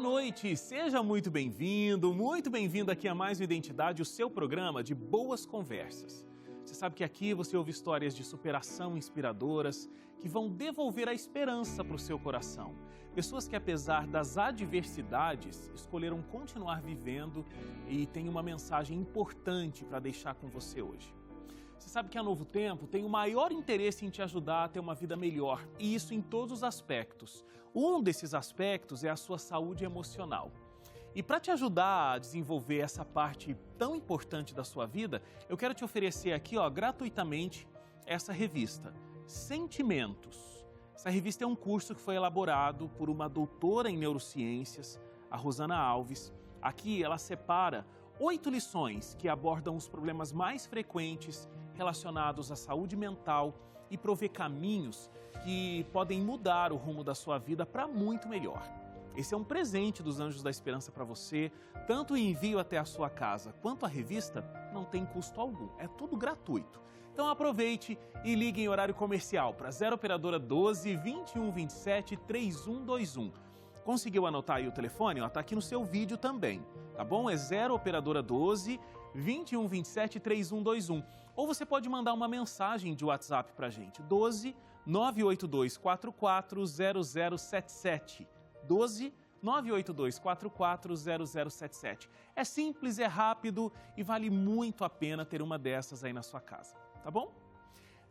noite, seja muito bem-vindo aqui a Mais uma Identidade, o seu programa de boas conversas. Você sabe que aqui você ouve histórias de superação inspiradoras que vão devolver a esperança para o seu coração. Pessoas que, apesar das adversidades, escolheram continuar vivendo e têm uma mensagem importante para deixar com você hoje. Você sabe que a Novo Tempo tem o maior interesse em te ajudar a ter uma vida melhor, e isso em todos os aspectos. Um desses aspectos é a sua saúde emocional. E para te ajudar a desenvolver essa parte tão importante da sua vida, eu quero te oferecer aqui, gratuitamente, essa revista, Sentimentos. Essa revista é um curso que foi elaborado por uma doutora em neurociências, a Rosana Alves. Aqui ela separa 8 lições que abordam os problemas mais frequentes relacionados à saúde mental e provê caminhos que podem mudar o rumo da sua vida para muito melhor. Esse é um presente dos Anjos da Esperança para você, tanto o envio até a sua casa quanto a revista não tem custo algum, é tudo gratuito. Então aproveite e ligue em horário comercial para 0 operadora 12 21 27 3121. Conseguiu anotar aí o telefone? Está aqui no seu vídeo também, tá bom? É 0 operadora 12 21 27 3121. Ou você pode mandar uma mensagem de WhatsApp para a gente, 12 982 44 0077. 12 982 44 0077. É simples, é rápido e vale muito a pena ter uma dessas aí na sua casa, tá bom?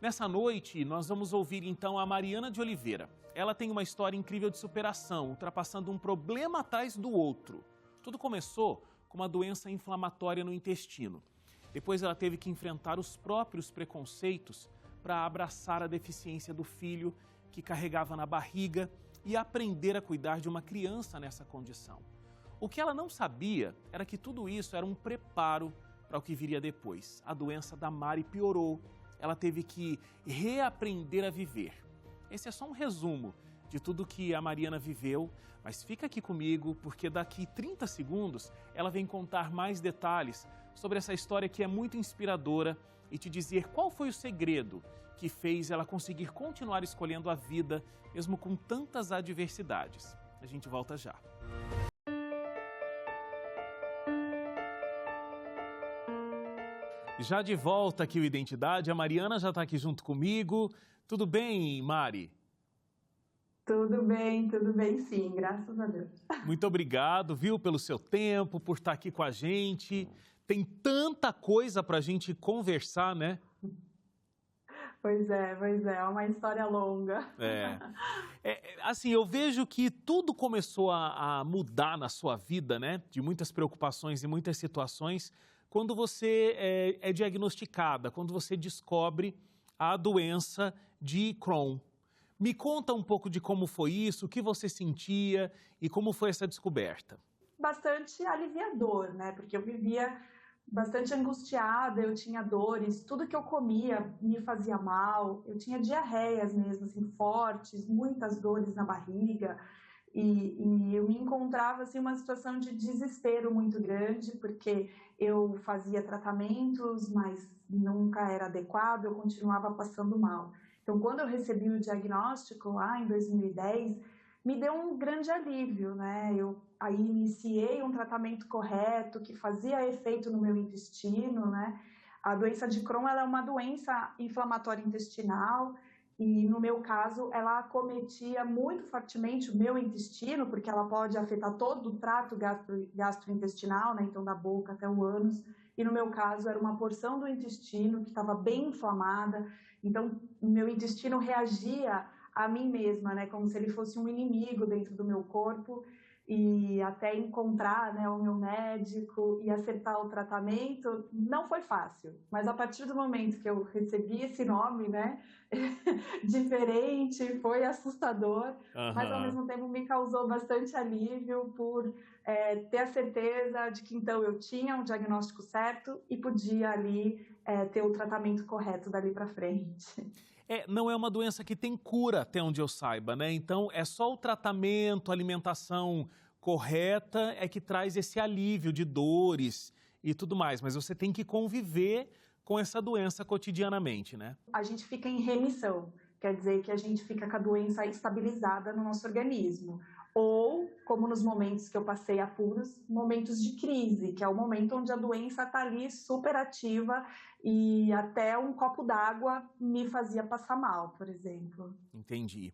Nessa noite, nós vamos ouvir então a Mariana de Oliveira. Ela tem uma história incrível de superação, ultrapassando um problema atrás do outro. Tudo começou com uma doença inflamatória no intestino. Depois ela teve que enfrentar os próprios preconceitos para abraçar a deficiência do filho que carregava na barriga e aprender a cuidar de uma criança nessa condição. O que ela não sabia era que tudo isso era um preparo para o que viria depois. A doença da Mari piorou. Ela teve que reaprender a viver. Esse é só um resumo de tudo que a Mariana viveu, mas fica aqui comigo porque daqui 30 segundos ela vem contar mais detalhes sobre essa história que é muito inspiradora e te dizer qual foi o segredo que fez ela conseguir continuar escolhendo a vida mesmo com tantas adversidades. A gente volta já. Já de volta aqui o Identidade, a Mariana já está aqui junto comigo. Tudo bem, Mari? Tudo bem sim, graças a Deus. Muito obrigado, viu, pelo seu tempo, por estar aqui com a gente. Tem tanta coisa para a gente conversar, né? Pois é, é uma história longa. Assim, eu vejo que tudo começou a mudar na sua vida, né? De muitas preocupações e muitas situações, quando você é diagnosticada, quando você descobre a doença de Crohn. Me conta um pouco de como foi isso, o que você sentia e como foi essa descoberta. Bastante aliviador, né? Porque eu vivia bastante angustiada, eu tinha dores, tudo que eu comia me fazia mal, eu tinha diarreias mesmo, assim, fortes, muitas dores na barriga. E eu me encontrava assim, uma situação de desespero muito grande, porque eu fazia tratamentos, mas nunca era adequado, eu continuava passando mal. Então, quando eu recebi o diagnóstico lá em 2010, me deu um grande alívio, né? Eu aí iniciei um tratamento correto, que fazia efeito no meu intestino, né? A doença de Crohn, ela é uma doença inflamatória intestinal, e no meu caso, ela acometia muito fortemente o meu intestino, porque ela pode afetar todo o trato gastrointestinal, né? Então da boca até o ânus. E no meu caso, era uma porção do intestino que estava bem inflamada. Então, o meu intestino reagia a mim mesma, né? Como se ele fosse um inimigo dentro do meu corpo. E até encontrar, né, o meu médico e acertar o tratamento, não foi fácil. Mas a partir do momento que eu recebi esse nome, né, diferente, foi assustador, mas ao mesmo tempo me causou bastante alívio por ter a certeza de que então eu tinha um diagnóstico certo e podia ali ter o tratamento correto dali para frente. Não é uma doença que tem cura, até onde eu saiba, né? Então, é só o tratamento, a alimentação correta é que traz esse alívio de dores e tudo mais. Mas você tem que conviver com essa doença cotidianamente, né? A gente fica em remissão. quer dizer que a gente fica com a doença estabilizada no nosso organismo. Ou, como nos momentos que eu passei apuros, momentos de crise, que é o momento onde a doença está ali super ativa e até um copo d'água me fazia passar mal, por exemplo. Entendi.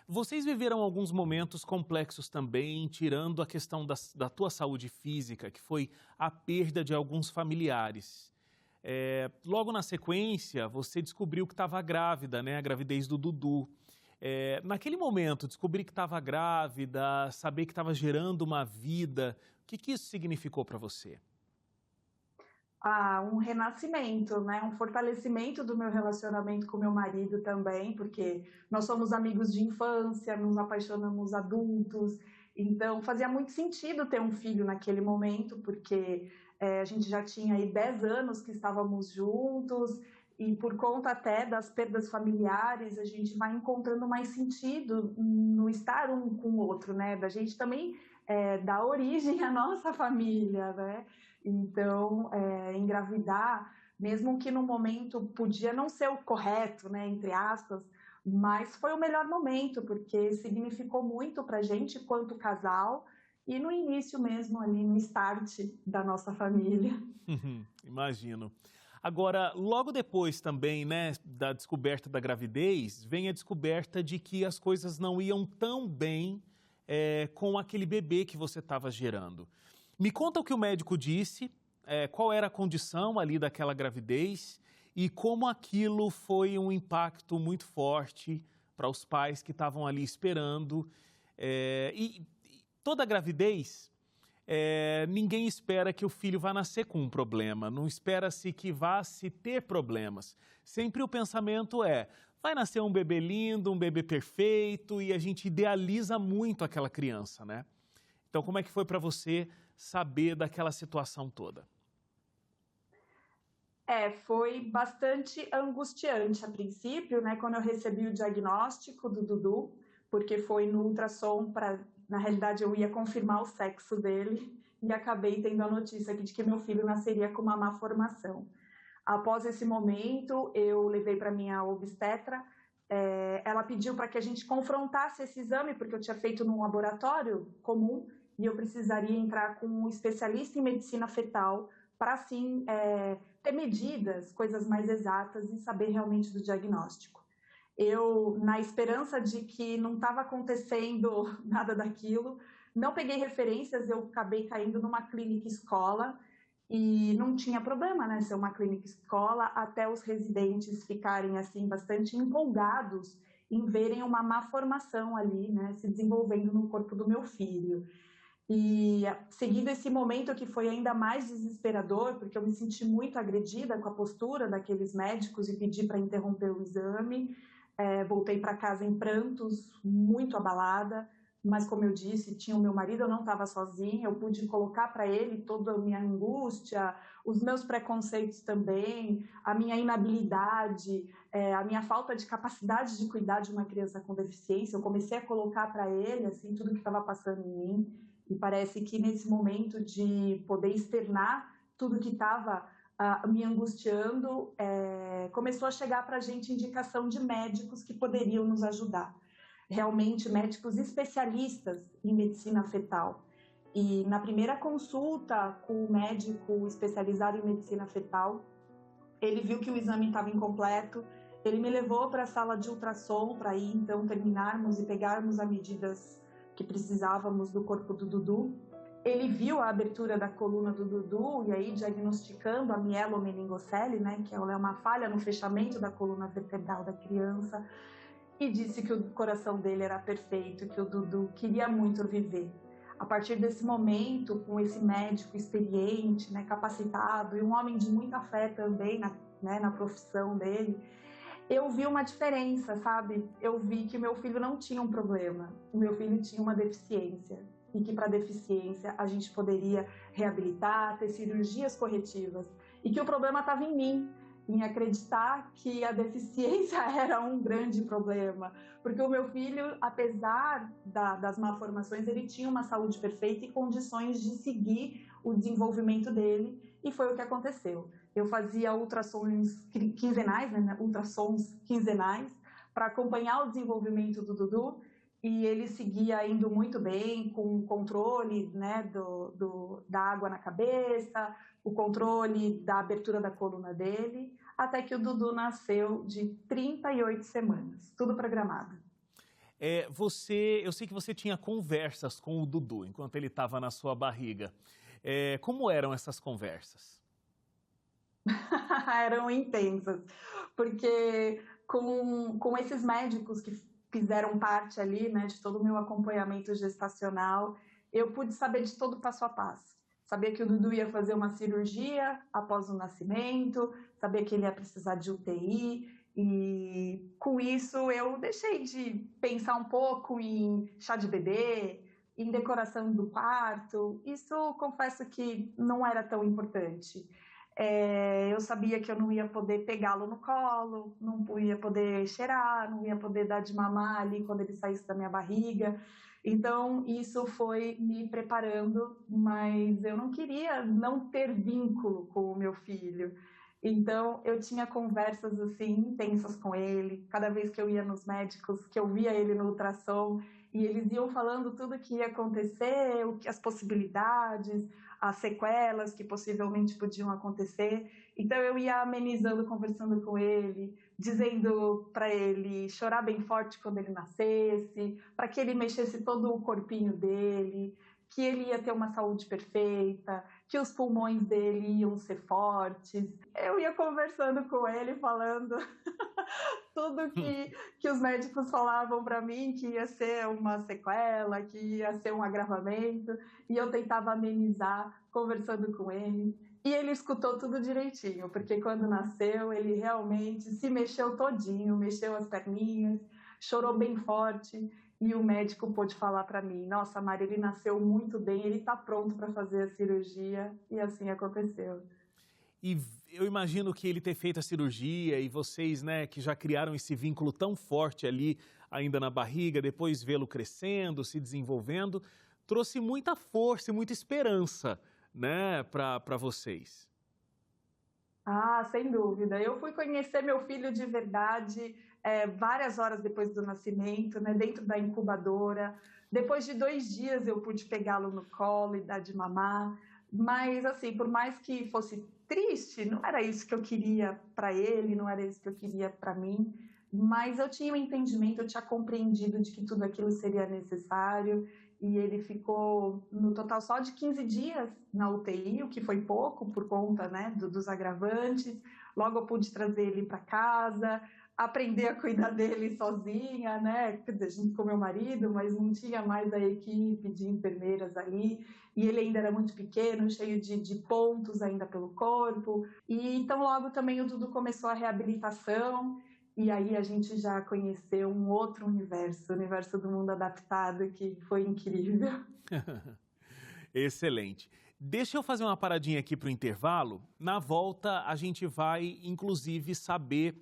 Vocês viveram alguns momentos complexos também, tirando a questão da tua saúde física, que foi a perda de alguns familiares. Logo na sequência, você descobriu que estava grávida, né? A gravidez do Dudu. Naquele momento, descobrir que estava grávida, saber que estava gerando uma vida, o que isso significou para você? Um renascimento, né? Um fortalecimento do meu relacionamento com meu marido também, porque nós somos amigos de infância, nos apaixonamos adultos, então fazia muito sentido ter um filho naquele momento, porque a gente já tinha aí 10 anos que estávamos juntos, e por conta até das perdas familiares, a gente vai encontrando mais sentido no estar um com o outro, né? Da gente também dar origem à nossa família, né? Então, engravidar, mesmo que no momento podia não ser o correto, né, entre aspas, mas foi o melhor momento, porque significou muito para a gente quanto casal e no início mesmo ali, no start da nossa família. Imagino. Agora, logo depois também, né, da descoberta da gravidez, vem a descoberta de que as coisas não iam tão bem com aquele bebê que você estava gerando. Me conta o que o médico disse, qual era a condição ali daquela gravidez e como aquilo foi um impacto muito forte para os pais que estavam ali esperando. E toda gravidez, ninguém espera que o filho vá nascer com um problema, não espera-se que vá se ter problemas. Sempre o pensamento vai nascer um bebê lindo, um bebê perfeito, e a gente idealiza muito aquela criança, né? Então, como é que foi para você saber daquela situação toda? Foi bastante angustiante a princípio, né, quando eu recebi o diagnóstico do Dudu, porque foi no ultrassom na realidade eu ia confirmar o sexo dele e acabei tendo a notícia aqui de que meu filho nasceria com uma má formação. Após esse momento, eu levei para minha obstetra, ela pediu para que a gente confrontasse esse exame, porque eu tinha feito num laboratório comum e eu precisaria entrar com um especialista em medicina fetal para, assim, ter medidas, coisas mais exatas e saber realmente do diagnóstico. Eu, na esperança de que não estava acontecendo nada daquilo, não peguei referências, eu acabei caindo numa clínica escola e não tinha problema, né, ser uma clínica escola, até os residentes ficarem, assim, bastante empolgados em verem uma má formação ali, né, se desenvolvendo no corpo do meu filho. E seguindo esse momento que foi ainda mais desesperador, porque eu me senti muito agredida com a postura daqueles médicos e pedi para interromper o exame, voltei para casa em prantos, muito abalada, mas como eu disse, tinha o meu marido, eu não estava sozinha, eu pude colocar para ele toda a minha angústia, os meus preconceitos também, a minha inabilidade, a minha falta de capacidade de cuidar de uma criança com deficiência, eu comecei a colocar para ele assim, tudo que estava passando em mim, e parece que nesse momento de poder externar tudo que estava me angustiando, começou a chegar para a gente indicação de médicos que poderiam nos ajudar. Realmente, médicos especialistas em medicina fetal. E na primeira consulta com o médico especializado em medicina fetal, ele viu que o exame estava incompleto, ele me levou para a sala de ultrassom para aí então terminarmos e pegarmos as medidas que precisávamos do corpo do Dudu. Ele viu a abertura da coluna do Dudu e aí diagnosticando a mielomeningocele, né, que é uma falha no fechamento da coluna vertebral da criança, e disse que o coração dele era perfeito, que o Dudu queria muito viver. A partir desse momento, com esse médico experiente, né, capacitado, e um homem de muita fé também na profissão dele, eu vi uma diferença, sabe? Eu vi que meu filho não tinha um problema, o meu filho tinha uma deficiência, e que para deficiência a gente poderia reabilitar, ter cirurgias corretivas, e que o problema estava em mim, em acreditar que a deficiência era um grande problema, porque o meu filho, apesar das malformações, ele tinha uma saúde perfeita e condições de seguir o desenvolvimento dele, e foi o que aconteceu. Eu fazia ultrassons quinzenais, né, ultrassons quinzenais, para acompanhar o desenvolvimento do Dudu, e ele seguia indo muito bem com o controle, né, da água na cabeça, o controle da abertura da coluna dele, até que o Dudu nasceu de 38 semanas, tudo programado. Eu sei que você tinha conversas com o Dudu enquanto ele estava na sua barriga. Como eram essas conversas? Eram intensas, porque com esses médicos que fizeram parte ali, né, de todo o meu acompanhamento gestacional, eu pude saber de todo o passo a passo. Sabia que o Dudu ia fazer uma cirurgia após o nascimento, sabia que ele ia precisar de UTI, e com isso eu deixei de pensar um pouco em chá de bebê, em decoração do quarto. Isso, confesso que não era tão importante. Eu sabia que eu não ia poder pegá-lo no colo, não ia poder cheirar, não ia poder dar de mamar ali quando ele saísse da minha barriga. Então, isso foi me preparando, mas eu não queria não ter vínculo com o meu filho. Então, eu tinha conversas assim intensas com ele. Cada vez que eu ia nos médicos, que eu via ele no ultrassom, e eles iam falando tudo o que ia acontecer, as possibilidades, as sequelas que possivelmente podiam acontecer. Então eu ia amenizando, conversando com ele, dizendo para ele chorar bem forte quando ele nascesse, para que ele mexesse todo o corpinho dele, que ele ia ter uma saúde perfeita, que os pulmões dele iam ser fortes. Eu ia conversando com ele, falando tudo que os médicos falavam para mim, que ia ser uma sequela, que ia ser um agravamento, e eu tentava amenizar conversando com ele. E ele escutou tudo direitinho, porque quando nasceu, ele realmente se mexeu todinho, mexeu as perninhas, chorou bem forte, e o médico pôde falar para mim: nossa, Mari, ele nasceu muito bem, ele está pronto para fazer a cirurgia, e assim aconteceu. E eu imagino que ele ter feito a cirurgia e vocês, né, que já criaram esse vínculo tão forte ali, ainda na barriga, depois vê-lo crescendo, se desenvolvendo, trouxe muita força e muita esperança, né, para vocês. Ah, sem dúvida. Eu fui conhecer meu filho de verdade várias horas depois do nascimento, né, dentro da incubadora. Depois de 2 dias eu pude pegá-lo no colo e dar de mamar. Mas, assim, por mais que fosse triste, não era isso que eu queria para ele, não era isso que eu queria para mim. Mas eu tinha um entendimento, eu tinha compreendido de que tudo aquilo seria necessário. E ele ficou, no total, só de 15 dias na UTI, o que foi pouco por conta, né, dos agravantes. Logo eu pude trazer ele para casa, aprender a cuidar dele sozinha, né? Quer dizer, junto com meu marido, mas não tinha mais a equipe de enfermeiras ali. E ele ainda era muito pequeno, cheio de pontos ainda pelo corpo. E então logo também o Dudu começou a reabilitação. E aí a gente já conheceu um outro universo, o universo do mundo adaptado, que foi incrível. Excelente. Deixa eu fazer uma paradinha aqui para o intervalo. Na volta, a gente vai, inclusive, saber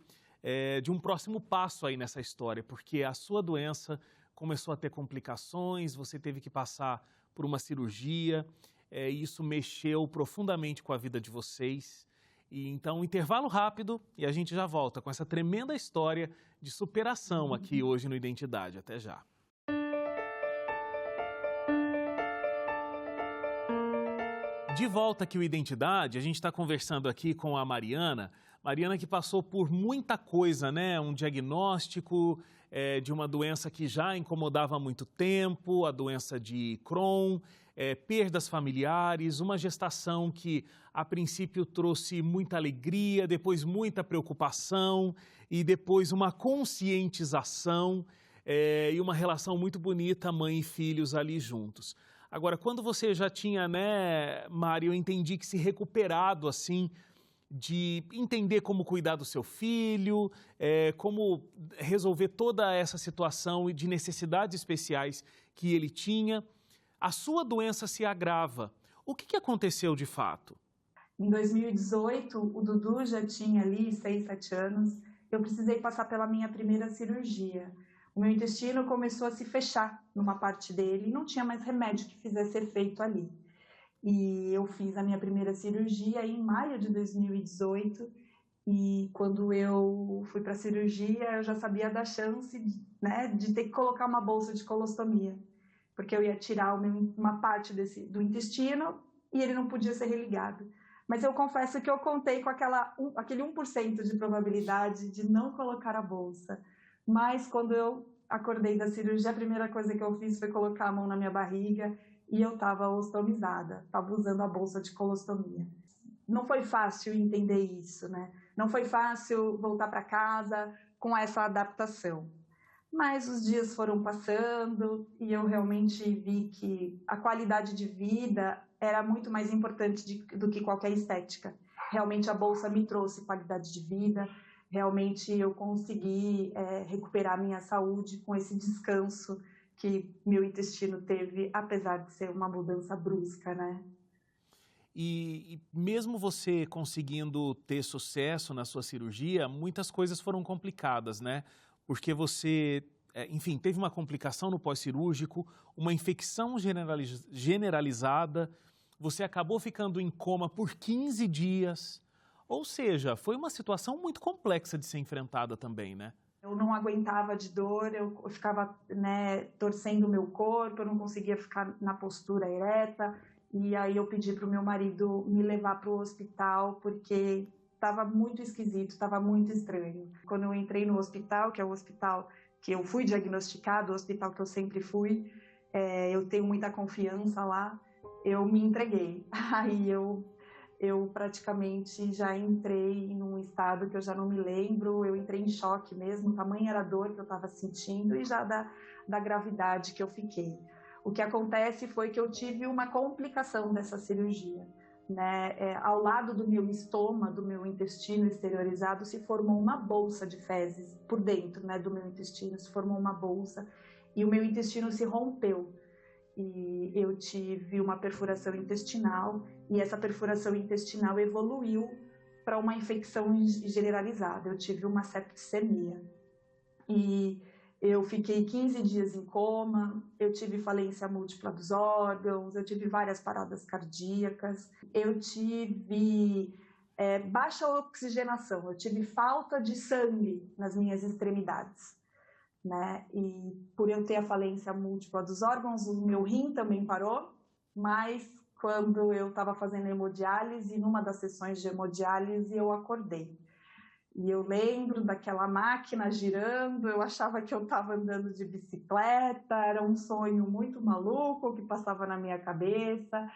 de um próximo passo aí nessa história, porque a sua doença começou a ter complicações, você teve que passar por uma cirurgia, e isso mexeu profundamente com a vida de vocês. E então, um intervalo rápido e a gente já volta com essa tremenda história de superação aqui hoje no Identidade. Até já. De volta aqui o Identidade, a gente está conversando aqui com a Mariana. Mariana que passou por muita coisa, né? Um diagnóstico de uma doença que já incomodava há muito tempo, a doença de Crohn, perdas familiares, uma gestação que a princípio trouxe muita alegria, depois muita preocupação e depois uma conscientização e uma relação muito bonita, mãe e filhos ali juntos. Agora, quando você já tinha, né, Mari, eu entendi que se recuperado, assim, de entender como cuidar do seu filho, como resolver toda essa situação de necessidades especiais que ele tinha, a sua doença se agrava. O que aconteceu de fato? Em 2018, o Dudu já tinha ali 6, 7 anos, eu precisei passar pela minha primeira cirurgia. O meu intestino começou a se fechar numa parte dele e não tinha mais remédio que fizesse efeito ali. E eu fiz a minha primeira cirurgia em maio de 2018 E quando eu fui para a cirurgia, eu já sabia da chance, né, de ter que colocar uma bolsa de colostomia, porque eu ia tirar uma parte do intestino e ele não podia ser religado. Mas eu confesso que eu contei com aquele 1% de probabilidade de não colocar a bolsa. Mas quando eu acordei da cirurgia, a primeira coisa que eu fiz foi colocar a mão na minha barriga e eu estava ostomizada, estava usando a bolsa de colostomia. Não foi fácil entender isso, né? Não foi fácil voltar para casa com essa adaptação. Mas os dias foram passando e eu realmente vi que a qualidade de vida era muito mais importante do que qualquer estética. Realmente a bolsa me trouxe qualidade de vida, realmente eu consegui recuperar minha saúde com esse descanso que meu intestino teve, apesar de ser uma mudança brusca, né? E mesmo você conseguindo ter sucesso na sua cirurgia, muitas coisas foram complicadas, né? Porque você, enfim, teve uma complicação no pós-cirúrgico, uma infecção generalizada, você acabou ficando em coma por 15 dias. Ou seja, foi uma situação muito complexa de ser enfrentada também, né? Eu não aguentava de dor, eu ficava, né, torcendo o meu corpo, eu não conseguia ficar na postura ereta. E aí eu pedi para o meu marido me levar para o hospital, porque estava muito esquisito, estava muito estranho. Quando eu entrei no hospital, que é o hospital que eu fui diagnosticado, o hospital que eu sempre fui, eu tenho muita confiança lá, eu me entreguei. Aí eu praticamente já entrei em um estado que eu já não me lembro, eu entrei em choque mesmo, tamanha era a dor que eu estava sentindo e já da gravidade que eu fiquei. O que acontece foi que eu tive uma complicação dessa cirurgia, né? Ao lado do meu estômago, do meu intestino exteriorizado, se formou uma bolsa de fezes por dentro, né, do meu intestino, se formou uma bolsa e o meu intestino se rompeu. E eu tive uma perfuração intestinal e essa perfuração intestinal evoluiu para uma infecção generalizada. Eu tive uma septicemia e eu fiquei 15 dias em coma, eu tive falência múltipla dos órgãos, eu tive várias paradas cardíacas, eu tive baixa oxigenação, eu tive falta de sangue nas minhas extremidades, né? E por eu ter a falência múltipla dos órgãos, o meu rim também parou, mas quando eu estava fazendo hemodiálise, numa das sessões de hemodiálise, eu acordei. E eu lembro daquela máquina girando, eu achava que eu estava andando de bicicleta, era um sonho muito maluco que passava na minha cabeça.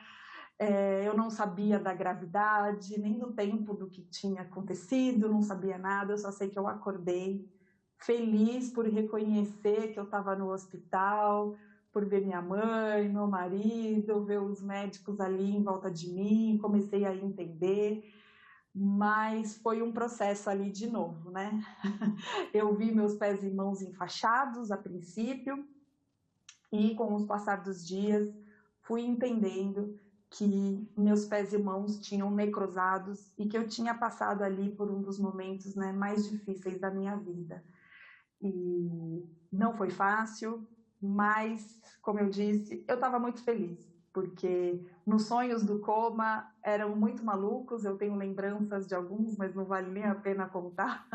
Eu não sabia da gravidade, nem do tempo do que tinha acontecido, não sabia nada, eu só sei que eu acordei feliz por reconhecer que eu estava no hospital, por ver minha mãe, meu marido, ver os médicos ali em volta de mim, comecei a entender. Mas foi um processo ali de novo, né? Eu vi meus pés e mãos enfaixados a princípio e com o passar dos dias fui entendendo que meus pés e mãos tinham necrosados e que eu tinha passado ali por um dos momentos, né, mais difíceis da minha vida. E não foi fácil, mas, como eu disse, eu estava muito feliz, porque nos sonhos do coma eram muito malucos, eu tenho lembranças de alguns, mas não vale nem a pena contar,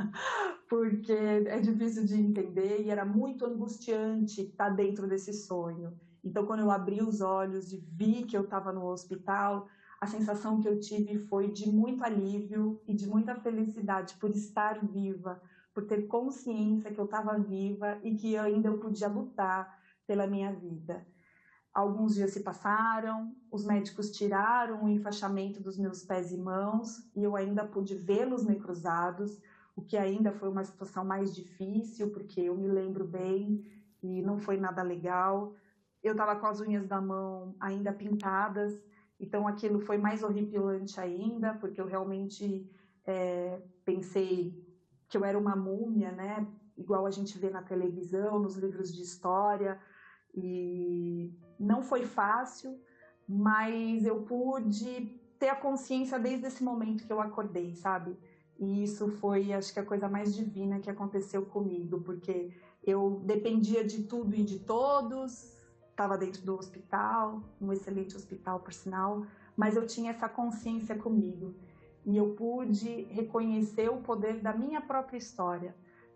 porque é difícil de entender e era muito angustiante estar dentro desse sonho. Então, quando eu abri os olhos e vi que eu estava no hospital, a sensação que eu tive foi de muito alívio e de muita felicidade por estar viva, por ter consciência que eu estava viva e que ainda eu podia lutar pela minha vida. Alguns dias se passaram, os médicos tiraram o enfaixamento dos meus pés e mãos e eu ainda pude vê-los necrosados, o que ainda foi uma situação mais difícil, porque eu me lembro bem e não foi nada legal. Eu estava com as unhas da mão ainda pintadas, então aquilo foi mais horripilante ainda, porque eu realmente pensei que eu era uma múmia, né? Igual a gente vê na televisão, nos livros de história. E não foi fácil, mas eu pude ter a consciência desde esse momento que eu acordei, sabe? E isso foi, acho que, a coisa mais divina que aconteceu comigo, porque eu dependia de tudo e de todos, estava dentro do hospital, um excelente hospital, por sinal, mas eu tinha essa consciência comigo, e eu pude reconhecer o poder da minha própria história,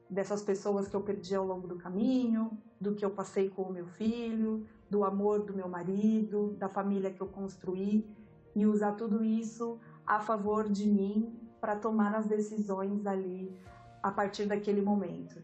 dessas pessoas que eu perdi ao longo do caminho, do que eu passei com o meu filho, do amor do meu marido, da família que eu construí, e usar tudo isso a favor de mim para tomar as decisões ali a partir daquele momento.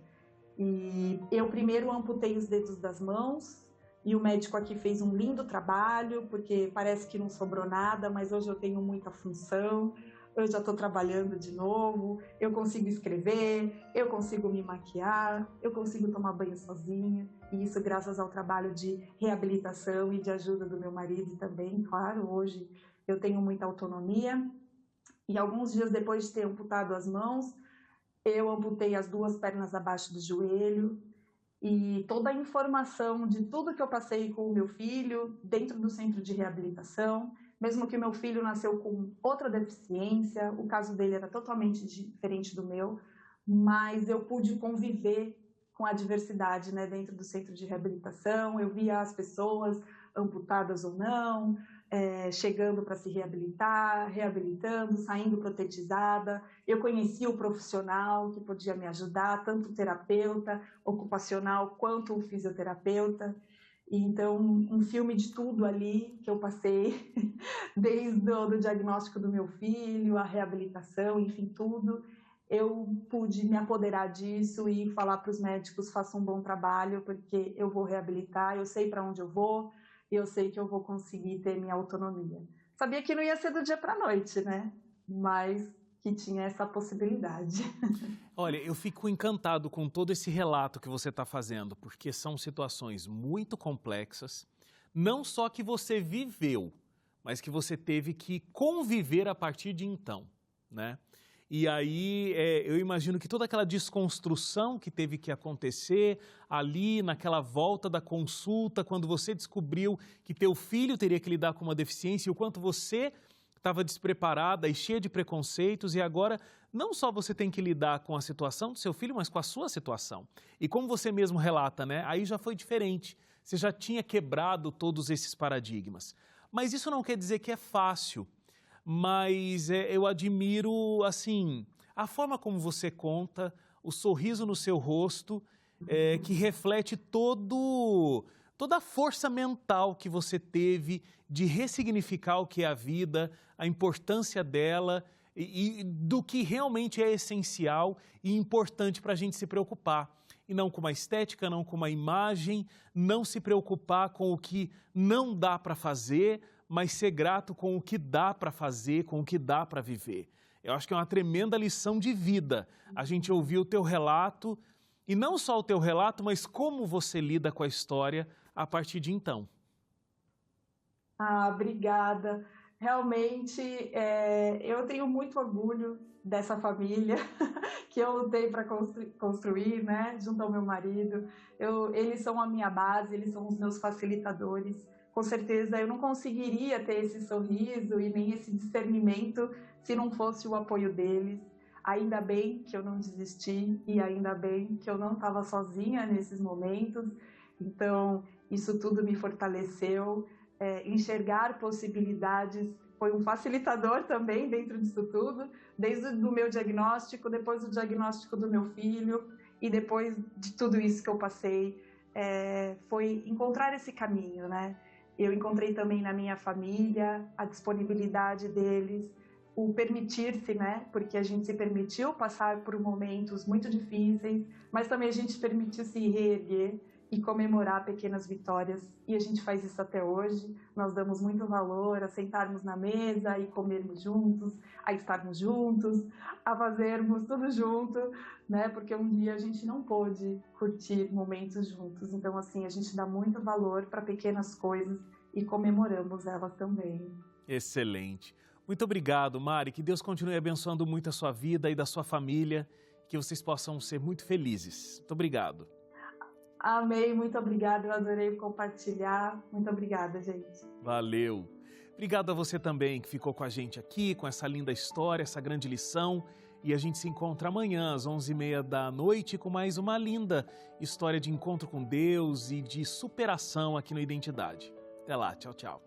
E eu primeiro amputei os dedos das mãos, e o médico aqui fez um lindo trabalho, porque parece que não sobrou nada, mas hoje eu tenho muita função, eu já estou trabalhando de novo, eu consigo escrever, eu consigo me maquiar, eu consigo tomar banho sozinha, e isso graças ao trabalho de reabilitação e de ajuda do meu marido também, claro, hoje eu tenho muita autonomia. E alguns dias depois de ter amputado as mãos, eu amputei as 2 pernas abaixo do joelho, e toda a informação de tudo que eu passei com o meu filho dentro do centro de reabilitação, mesmo que o meu filho nasceu com outra deficiência, o caso dele era totalmente diferente do meu, mas eu pude conviver com a diversidade, né, dentro do centro de reabilitação. Eu via as pessoas, amputadas ou não, chegando para se reabilitar, reabilitando, saindo protetizada. Eu conheci o profissional que podia me ajudar, tanto o terapeuta ocupacional quanto o fisioterapeuta. Então, um filme de tudo ali que eu passei, desde o diagnóstico do meu filho, a reabilitação, enfim, tudo. Eu pude me apoderar disso e falar para os médicos: façam um bom trabalho, porque eu vou reabilitar, eu sei para onde eu vou, e eu sei que eu vou conseguir ter minha autonomia. Sabia que não ia ser do dia para a noite, né? Mas que tinha essa possibilidade. Olha, eu fico encantado com todo esse relato que você está fazendo, porque são situações muito complexas, não só que você viveu, mas que você teve que conviver a partir de então, né? E aí eu imagino que toda aquela desconstrução que teve que acontecer ali naquela volta da consulta, quando você descobriu que teu filho teria que lidar com uma deficiência, e o quanto você estava despreparada e cheia de preconceitos, e agora não só você tem que lidar com a situação do seu filho, mas com a sua situação. E como você mesmo relata, né? Aí já foi diferente, você já tinha quebrado todos esses paradigmas. Mas isso não quer dizer que é fácil. Mas eu admiro, assim, a forma como você conta, o sorriso no seu rosto, que reflete toda a força mental que você teve de ressignificar o que é a vida, a importância dela e do que realmente é essencial e importante para a gente se preocupar. E não com uma estética, não com uma imagem, não se preocupar com o que não dá para fazer, mas ser grato com o que dá para fazer, com o que dá para viver. Eu acho que é uma tremenda lição de vida. A gente ouviu o teu relato, e não só o teu relato, mas como você lida com a história a partir de então. Obrigada. Realmente, eu tenho muito orgulho dessa família que eu lutei para construir, né, junto ao meu marido. Eles são a minha base, eles são os meus facilitadores. Com certeza eu não conseguiria ter esse sorriso e nem esse discernimento se não fosse o apoio deles. Ainda bem que eu não desisti e ainda bem que eu não estava sozinha nesses momentos. Então, isso tudo me fortaleceu. Enxergar possibilidades foi um facilitador também dentro disso tudo, desde o meu diagnóstico, depois do diagnóstico do meu filho e depois de tudo isso que eu passei, foi encontrar esse caminho, né? Eu encontrei também na minha família a disponibilidade deles, o permitir-se, né? Porque a gente se permitiu passar por momentos muito difíceis, mas também a gente permitiu se reerguer e comemorar pequenas vitórias. E a gente faz isso até hoje. Nós damos muito valor a sentarmos na mesa e comermos juntos, a estarmos juntos, a fazermos tudo junto, né? Porque um dia a gente não pôde curtir momentos juntos. Então, assim, a gente dá muito valor para pequenas coisas e comemoramos elas também. Excelente. Muito obrigado, Mari. Que Deus continue abençoando muito a sua vida e da sua família. Que vocês possam ser muito felizes. Muito obrigado. Amei, muito obrigada, eu adorei compartilhar. Muito obrigada, gente. Valeu. Obrigado a você também que ficou com a gente aqui, com essa linda história, essa grande lição. E a gente se encontra amanhã às 11h30 da noite com mais uma linda história de encontro com Deus e de superação aqui no Identidade. Até lá, tchau, tchau.